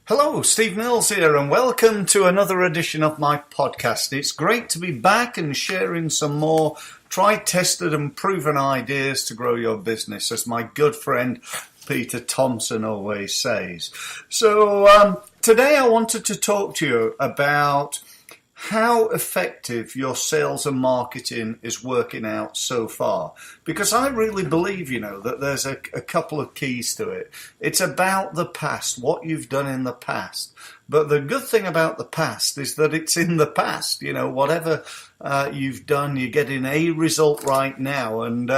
Hello, Steve Mills here, and welcome to another edition of my podcast. It's great to be back and sharing some more tried, tested and proven ideas to grow your business, as my good friend Peter Thompson always says. So today I wanted to talk to you about how effective your sales and marketing is working out so far. Because I really believe, that there's a couple of keys to it. It's about the past, what you've done in the past. But the good thing about the past is that it's in the past. Whatever you've done, you're getting a result right now. And,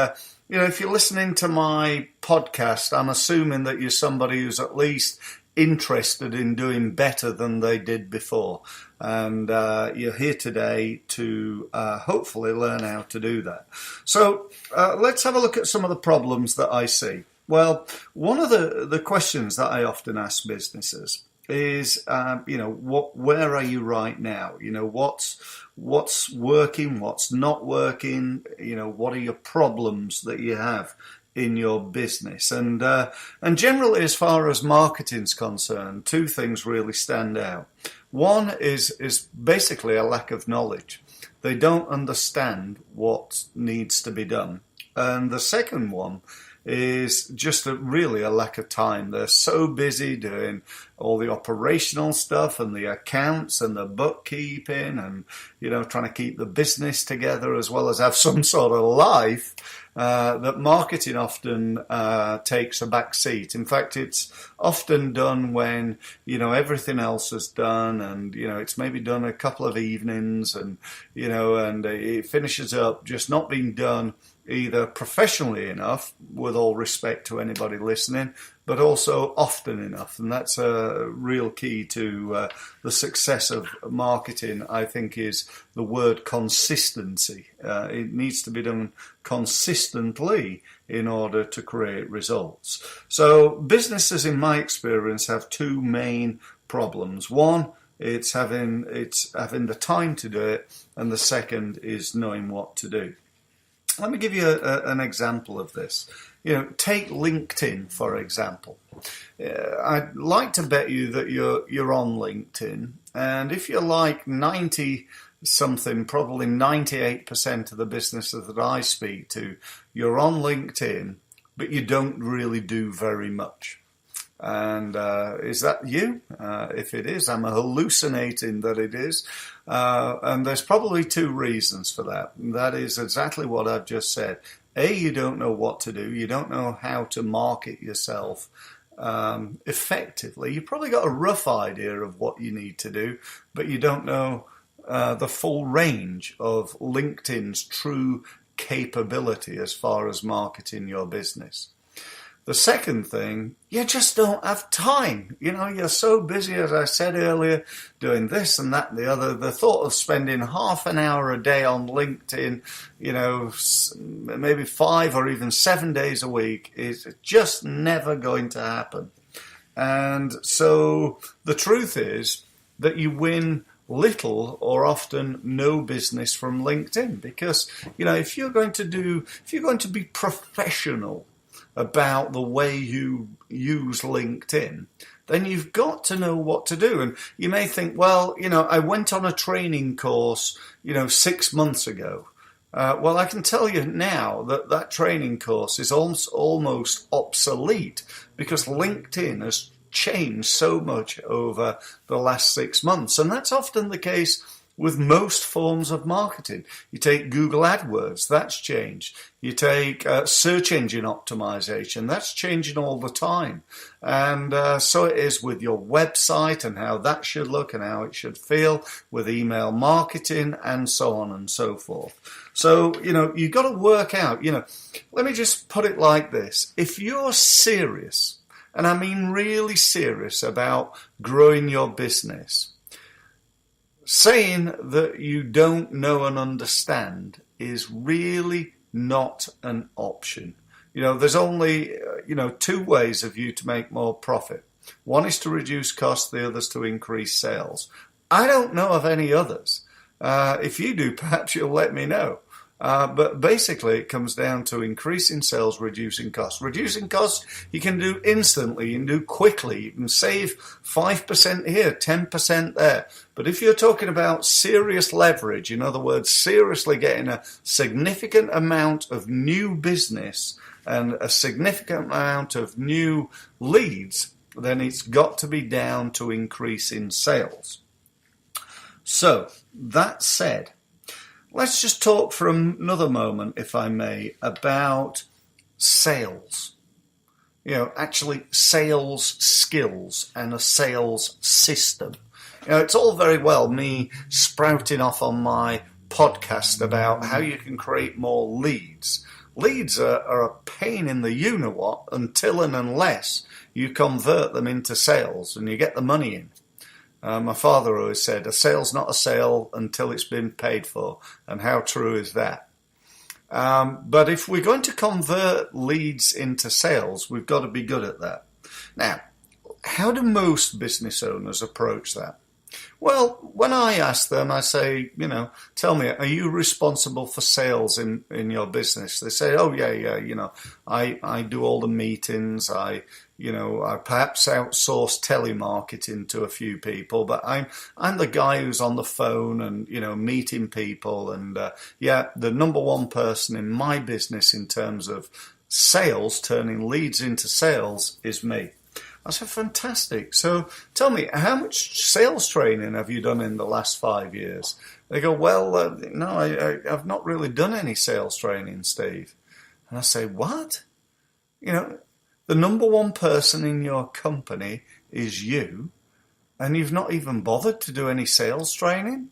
if you're listening to my podcast, I'm assuming that you're somebody who's at least interested in doing better than they did before. And you're here today to hopefully learn how to do that. So let's have a look at some of the problems that I see. Well, one of the questions that I often ask businesses is, where are you right now? What's working, what's not working? What are your problems that you have in your business? And generally, as far as marketing's concerned, two things really stand out. One is basically a lack of knowledge. They don't understand what needs to be done. And the second one is just really a lack of time. They're so busy doing all the operational stuff and the accounts and the bookkeeping and, trying to keep the business together as well as have some sort of life, that marketing often takes a back seat. In fact, it's often done when, everything else is done and, it's maybe done a couple of evenings and, and it finishes up just not being done either professionally enough, with all respect to anybody listening, but also often enough. And that's a real key to the success of marketing, I think, is the word consistency. It needs to be done consistently in order to create results. So businesses, in my experience, have two main problems. One, it's having the time to do it, and the second is knowing what to do. Let me give you an example of this. Take LinkedIn, for example. I'd like to bet you that you're on LinkedIn, and if you're like 90-something, probably 98% of the businesses that I speak to, you're on LinkedIn, but you don't really do very much. And is that you? If it is, I'm hallucinating that it is. And there's probably two reasons for that. And that is exactly what I've just said. A, you don't know what to do. You don't know how to market yourself effectively. You've probably got a rough idea of what you need to do, but you don't know the full range of LinkedIn's true capability as far as marketing your business. The second thing, you just don't have time. You're so busy, as I said earlier, doing this and that and the other. The thought of spending half an hour a day on LinkedIn, maybe 5 or even 7 days a week is just never going to happen. And so the truth is that you win little or often no business from LinkedIn, because, if you're going to be professional about the way you use LinkedIn, then you've got to know what to do. And you may think, well, I went on a training course, 6 months ago. Well, I can tell you now that training course is almost obsolete, because LinkedIn has changed so much over the last 6 months. And that's often the case with most forms of marketing. You take Google AdWords, that's changed. You take search engine optimization, that's changing all the time. And so it is with your website and how that should look and how it should feel, with email marketing and so on and so forth. So, you've got to work out, let me just put it like this. If you're serious, and I mean really serious about growing your business, saying that you don't know and understand is really not an option. There's only, two ways of you to make more profit. One is to reduce costs, the other is to increase sales. I don't know of any others. If you do, perhaps you'll let me know. But basically, it comes down to increasing sales, reducing costs. Reducing costs, you can do instantly, you can do quickly. You can save 5% here, 10% there. But if you're talking about serious leverage, in other words, seriously getting a significant amount of new business and a significant amount of new leads, then it's got to be down to increase in sales. So, that said, let's just talk for another moment, if I may, about sales. Actually sales skills and a sales system. It's all very well me sprouting off on my podcast about how you can create more leads. Leads are a pain in the you-know-what until and unless you convert them into sales and you get the money in. My father always said, a sale's not a sale until it's been paid for. And how true is that? But if we're going to convert leads into sales, we've got to be good at that. Now, how do most business owners approach that? Well, when I ask them, I say, tell me, are you responsible for sales in your business? They say, oh, yeah, I do all the meetings, I perhaps outsource telemarketing to a few people, but I'm the guy who's on the phone and, meeting people. And, the number one person in my business in terms of sales, turning leads into sales, is me. I said, fantastic. So tell me, how much sales training have you done in the last 5 years? They go, well, no, I've not really done any sales training, Steve. And I say, what? The number one person in your company is you, and you've not even bothered to do any sales training?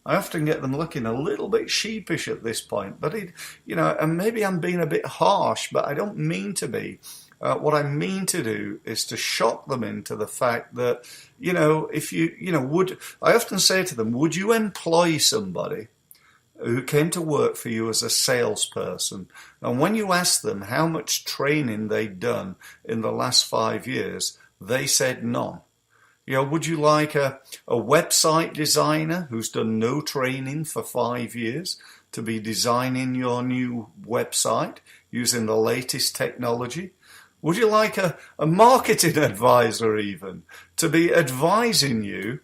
I often get them looking a little bit sheepish at this point, but and maybe I'm being a bit harsh, but I don't mean to be. What I mean to do is to shock them into the fact that, if I often say to them, would you employ somebody who came to work for you as a salesperson? And when you ask them how much training they'd done in the last 5 years, they said none. Would you like a website designer who's done no training for 5 years to be designing your new website using the latest technology? Would you like a marketing advisor even to be advising you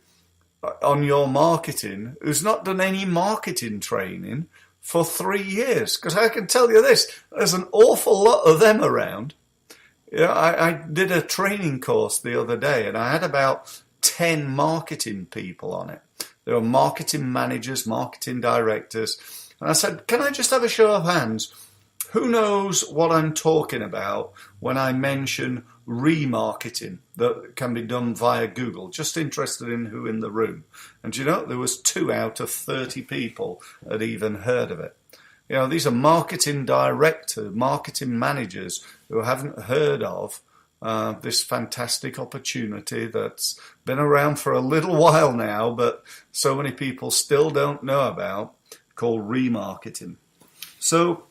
on your marketing who's not done any marketing training for 3 years? Because I can tell you this, there's an awful lot of them around. I did a training course the other day and I had about 10 marketing people on it. There were marketing managers, marketing directors. And I said, can I just have a show of hands? Who knows what I'm talking about when I mention remarketing that can be done via Google? Just interested in who in the room. And there was 2 out of 30 people had even heard of it. These are marketing directors, marketing managers who haven't heard of this fantastic opportunity that's been around for a little while now, but so many people still don't know about, called remarketing. So,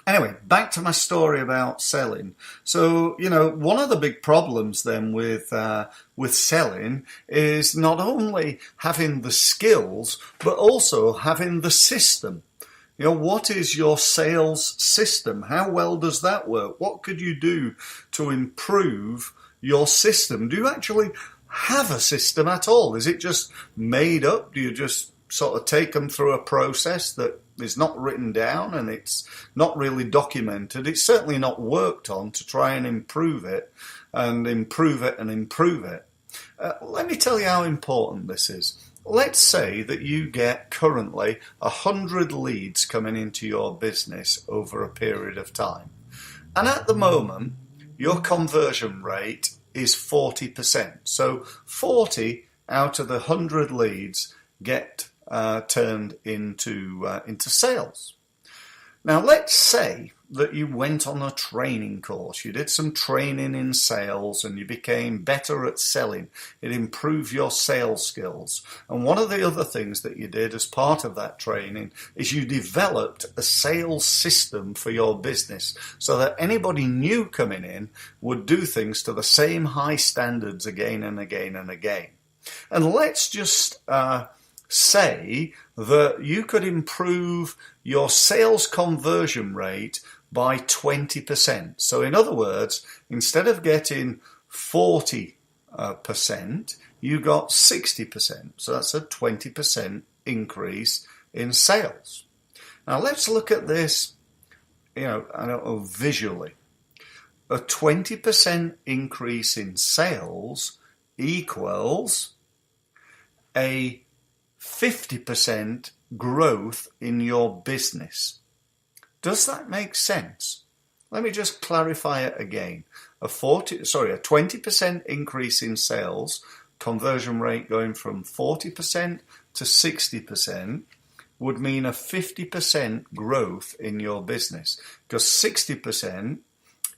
anyway, back to my story about selling. So, one of the big problems then with selling is not only having the skills, but also having the system. What is your sales system? How well does that work? What could you do to improve your system? Do you actually have a system at all? Is it just made up? Do you just sort of take them through a process that is not written down and it's not really documented? It's certainly not worked on to try and improve it and improve it and improve it. Let me tell you how important this is. Let's say that you get currently 100 leads coming into your business over a period of time. And at the moment, your conversion rate is 40%. So 40 out of the 100 leads get turned into sales. Now, let's say that you went on a training course. You did some training in sales and you became better at selling. It improved your sales skills. And one of the other things that you did as part of that training is you developed a sales system for your business so that anybody new coming in would do things to the same high standards again and again and again. And let's just say that you could improve your sales conversion rate by 20%. So in other words, instead of getting 40%, you got 60%. So that's a 20% increase in sales. Now let's look at this, visually. A 20% increase in sales equals a 50% growth in your business. Does that make sense? Let me just clarify it again. A 20% increase in sales, conversion rate going from 40% to 60%, would mean a 50% growth in your business, because 60%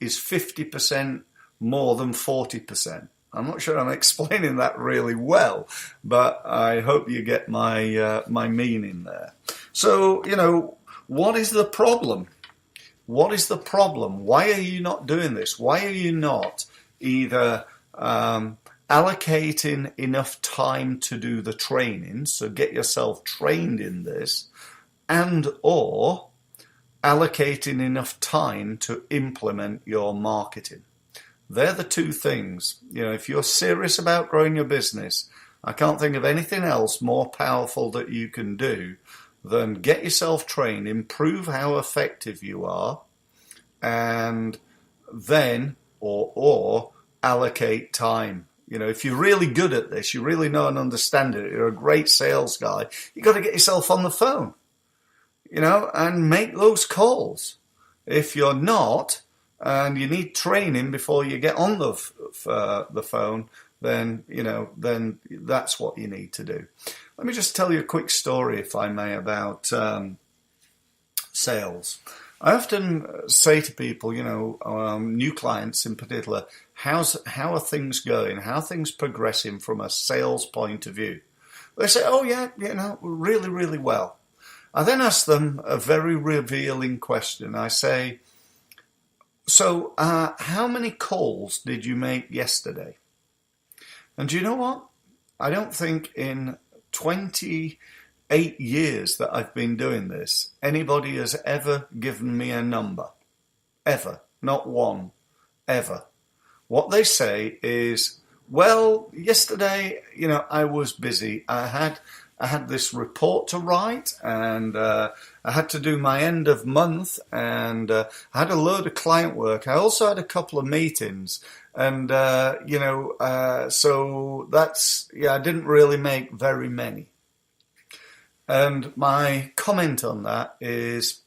is 50% more than 40%. I'm not sure I'm explaining that really well, but I hope you get my meaning there. So, what is the problem? What is the problem? Why are you not doing this? Why are you not either allocating enough time to do the training, so get yourself trained in this, and or allocating enough time to implement your marketing? They're the two things. If you're serious about growing your business, I can't think of anything else more powerful that you can do than get yourself trained, improve how effective you are, and then or allocate time. If you're really good at this, you really know and understand it, you're a great sales guy, you got to get yourself on the phone, and make those calls. If you're not, and you need training before you get on the phone, then that's what you need to do. Let me just tell you a quick story, if I may, about sales. I often say to people, new clients in particular, how are things going? How are things progressing from a sales point of view? They say, oh yeah, really, really well. I then ask them a very revealing question. I say, so how many calls did you make yesterday? And do you know what? I don't think in 28 years that I've been doing this, anybody has ever given me a number. Ever. Not one. Ever. What they say is, well, yesterday, I was busy. I had this report to write, and I had to do my end of month, and I had a load of client work. I also had a couple of meetings, and so that's, I didn't really make very many. And my comment on that is,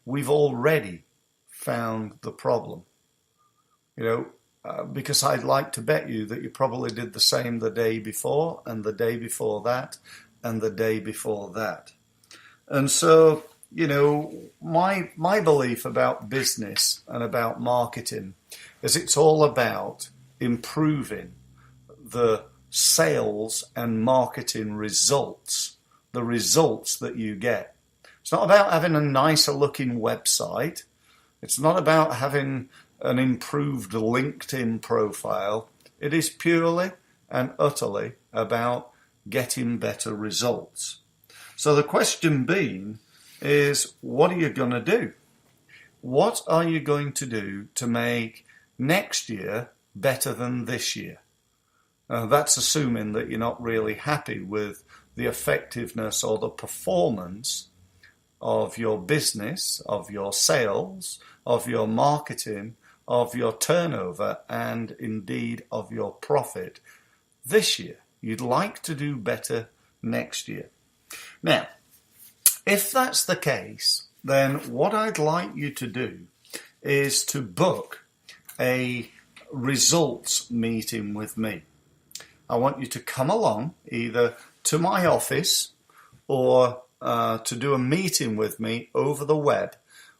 we've already found the problem. Because I'd like to bet you that you probably did the same the day before, and the day before that, and the day before that. And so, my belief about business and about marketing is it's all about improving the sales and marketing results, the results that you get. It's not about having a nicer looking website. It's not about having an improved LinkedIn profile. It is purely and utterly about getting better results. So the question being is, what are you going to do? What are you going to do to make next year better than this year? That's assuming that you're not really happy with the effectiveness or the performance of your business, of your sales, of your marketing, of your turnover, and indeed of your profit this year. You'd like to do better next year. Now, if that's the case, then what I'd like you to do is to book a results meeting with me. I want you to come along either to my office or to do a meeting with me over the web,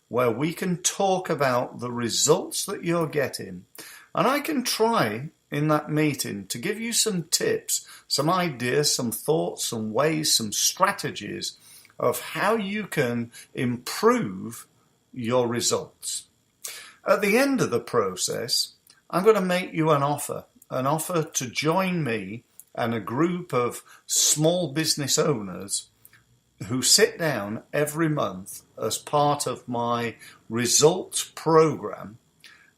where we can talk about the results that you're getting, and I can try in that meeting to give you some tips, some ideas, some thoughts, some ways, some strategies of how you can improve your results. At the end of the process, I'm going to make you an offer to join me and a group of small business owners who sit down every month as part of my results program,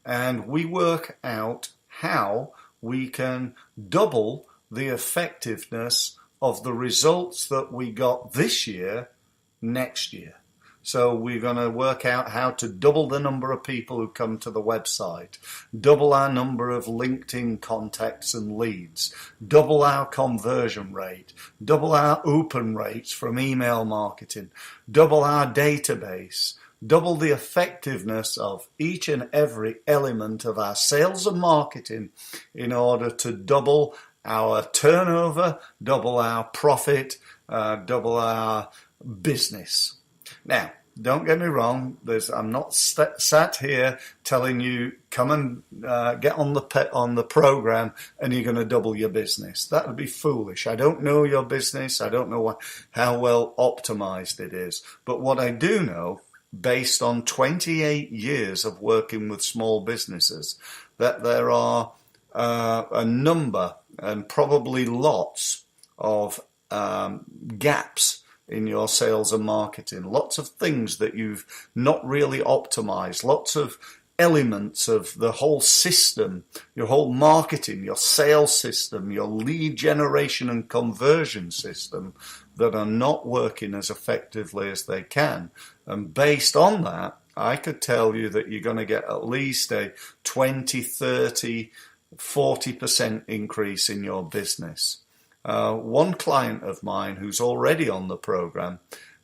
and we work out how we can double the effectiveness of the results that we got this year next year. So we're going to work out how to double the number of people who come to the website, double our number of LinkedIn contacts and leads, double our conversion rate, double our open rates from email marketing, double our database, double the effectiveness of each and every element of our sales and marketing in order to double our turnover, double our profit, double our business. Now, don't get me wrong. I'm not sat here telling you come and get on the program and you're going to double your business. That would be foolish. I don't know your business. I don't know how well optimized it is. But what I do know, based on 28 years of working with small businesses, that there are a number and probably lots of gaps in your sales and marketing, lots of things that you've not really optimized, lots of elements of the whole system, your whole marketing, your sales system, your lead generation and conversion system that are not working as effectively as they can. And based on that, I could tell you that you're going to get at least a 20, 30, 40% increase in your business. One client of mine who's already on the program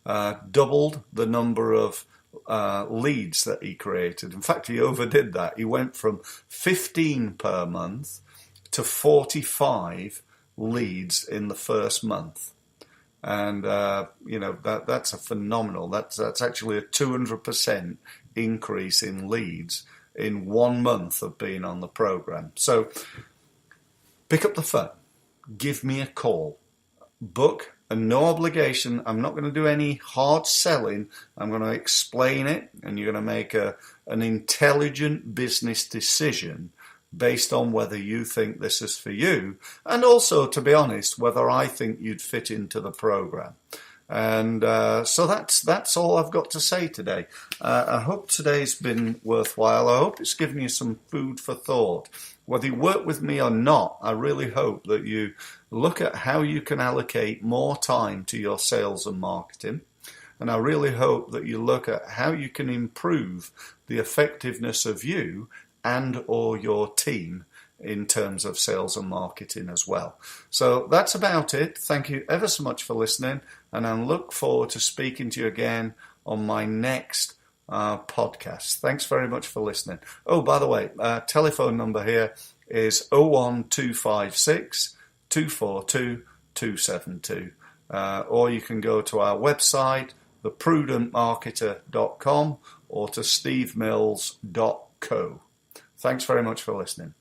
doubled the number of leads that he created. In fact, he overdid that. He went from 15 per month to 45 leads in the first month. And, that's a phenomenal. That's actually a 200% increase in leads in 1 month of being on the program. So pick up the phone. Give me a call, book, and no obligation. I'm not going to do any hard selling. I'm going to explain it, and you're going to make an intelligent business decision based on whether you think this is for you, and also, to be honest, whether I think you'd fit into the program. And so that's all I've got to say today. I hope today's been worthwhile. I hope it's given you some food for thought. Whether you work with me or not, I really hope that you look at how you can allocate more time to your sales and marketing. And I really hope that you look at how you can improve the effectiveness of you and or your team in terms of sales and marketing as well. So that's about it. Thank you ever so much for listening, and I look forward to speaking to you again on my next podcast. Thanks very much for listening. Oh, by the way, telephone number here is 01256 242 272. Or you can go to our website, theprudentmarketer.com, or to stevemills.co. Thanks very much for listening.